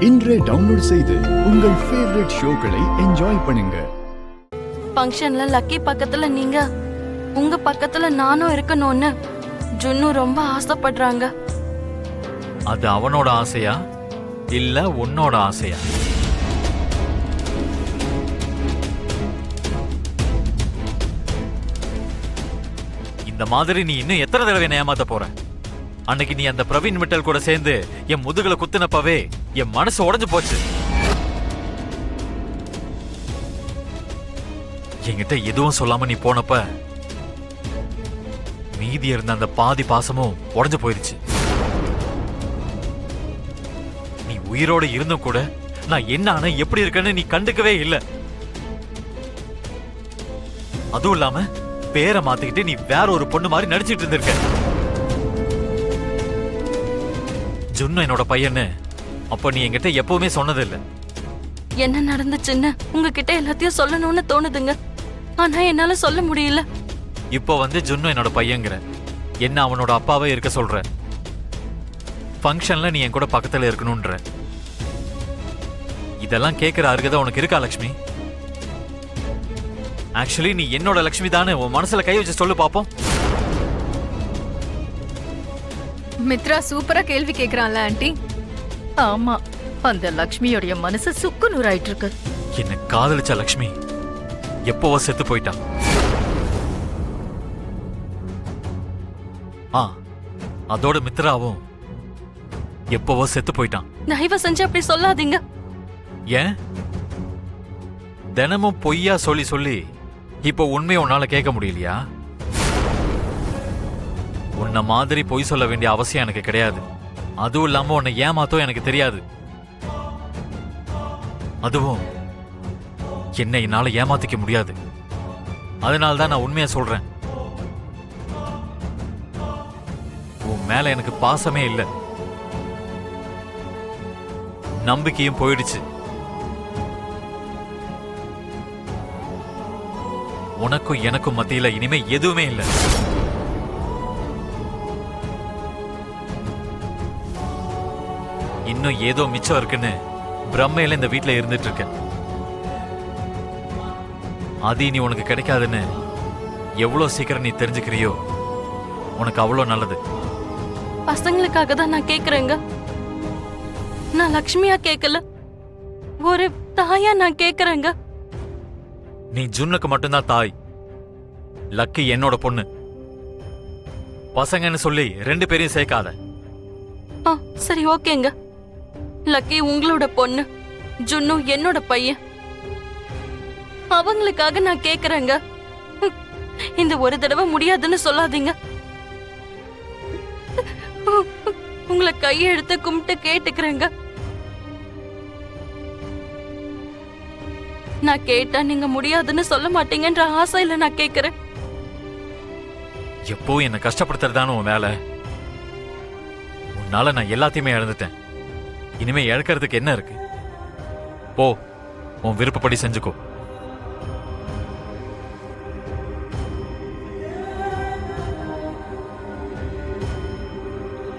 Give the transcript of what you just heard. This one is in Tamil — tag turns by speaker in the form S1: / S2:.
S1: இன்றே டவுன்லோட் செய்து உங்கள் ஃபேவரட் ஷோக்களை என்ஜாய் பண்ணுங்க.
S2: ஃபங்க்ஷன்ல லக்கி பக்கத்துல நீங்க, உங்க பக்கத்துல நானும் இருக்கணும்னு ஜுன்னு ரொம்ப ஆசைப்படுறாங்க.
S3: அது அவனோட ஆசையா இல்ல உன்னோட ஆசையா? இந்த மாதிரி நீ இன்னும் எத்தனை தடவை என்ன ஏமாத்த போற? அன்னைக்கு நீ அந்த பிரவீன் மிட்டல் கூட சேர்ந்து என் முதுகுல குத்துனப்பவே என் மனசு உடைஞ்சு போச்சு. என்கிட்ட எதுவும் சொல்லாம நீ போனப்ப மீதி இருந்த அந்த பாதி பாசமும் உடைஞ்சு போயிருச்சு. நீ உயிரோட இருந்தும் கூட நான் என்ன ஆன எப்படி இருக்கேன்னு நீ கண்டுக்கவே இல்லை. அதுவும் இல்லாம பேரை மாத்திக்கிட்டு நீ வேற ஒரு பொண்ணு மாதிரி நடிச்சிட்டு இருந்திருக்க. ஜுன்னு என்னோட பையன்னு அப்ப நீ என்கிட்ட எப்பவுமே சொன்னதில்லை.
S2: என்ன நடந்துச்சுன்னு உங்ககிட்ட எல்லாத்தையும் சொல்லணும்னு தோணுதுங்க, ஆனா என்னால சொல்ல முடியல.
S3: இப்போ வந்து ஜுன்னு என்னோட பையங்கிற, என்ன அவனோட அப்பாவே இருக்க சொல்ற. ஃபங்க்ஷன்ல நீ என் கூட பக்கத்துல இருக்கணும்ன்ற. இதெல்லாம் கேட்கிற அருகதை உனக்கு இருக்கா லக்ஷ்மி? ஆக்சுவலி நீ என்னோட லக்ஷ்மி தானே உன் மனசுல கை வச்சு சொல்லு பாப்போம்.
S4: மித்ரா சூப்பரா கேள்வி கேக்குறான்ல ஆண்டி.
S5: ஆமா, அந்த லக்ஷ்மியோட மனசு சுக்கு நூறாயிட்டு இருக்கு.
S3: என்ன காதலிச்ச லக்ஷ்மி எப்போவோ செத்து போயிட்டான். அதோட மித்ராவும் எப்போவோ செத்து போயிட்டான்.
S2: தயவு செஞ்சு அப்படி சொல்லாதீங்க.
S3: ஏன் தினமும் பொய்யா சொல்லி சொல்லி இப்போ உண்மையை உன்னால கேட்க முடியலையா? உன்ன மாதிரி பொய் சொல்ல வேண்டிய அவசியம் எனக்கு கிடையாது. அதுவும் இல்லாம உன்னை ஏமாத்தோ எனக்கு தெரியாது. அதுவும் என்னை என்னால ஏமாத்திக்க முடியாது. அதனால்தான் நான் உண்மையா சொல்றேன். உன் மேல எனக்கு பாசமே இல்லை, நம்பிக்கையும் போயிடுச்சு. உனக்கும் எனக்கும் மத்தியில இனிமே எதுவுமே இல்லை. இன்னும் ஏதோ மிச்சம் இருக்குன்னு பிரம்மையில இந்த வீட்டுல இருந்துட்டு இருக்க. அது இனி உனக்கு கிடைக்காதுன்னு எவ்வளவு சீக்கிரம் நீ தெரிஞ்சுக்கிறியோ உனக்கு அவ்வளவு நல்லது.
S2: பசங்களுக்காக தான் நான் கேக்குறேங்க. நான் லக்ஷ்மியா கேட்கல, ஒரு தாயா நான் கேக்குறேங்க.
S3: நீ ஜுன்னுக்கு மட்டும்தான் தாய், லக்கி என்னோட பொண்ணு. பசங்கன்னு சொல்லி ரெண்டு பேரையும் சேர்க்காத.
S2: சரி ஓகேங்க. லக்கி உங்களோட பொண்ணு, ஜுன்னு என்னோட பையன். அவங்களுக்காக நான் கேக்குறேங்க. இந்த ஒரு தடவை முடியாதுன்னு சொல்லாதீங்க. உங்களை கையெடுத்து கும்பிட்டு கேட்டுக்கிறேங்க. நான் கேட்டா நீங்க முடியாதுன்னு சொல்ல மாட்டீங்கன்ற ஆசையில நான் கேக்குறேன்.
S3: எப்போ என்ன கஷ்டப்படுத்துறதான உன் வேலை. உன்னால நான் எல்லாத்தையுமே இழந்துட்டேன். இனிமே இழக்கிறதுக்கு என்ன இருக்கு? போ, உன் விருப்பப்படி செஞ்சுக்கோ.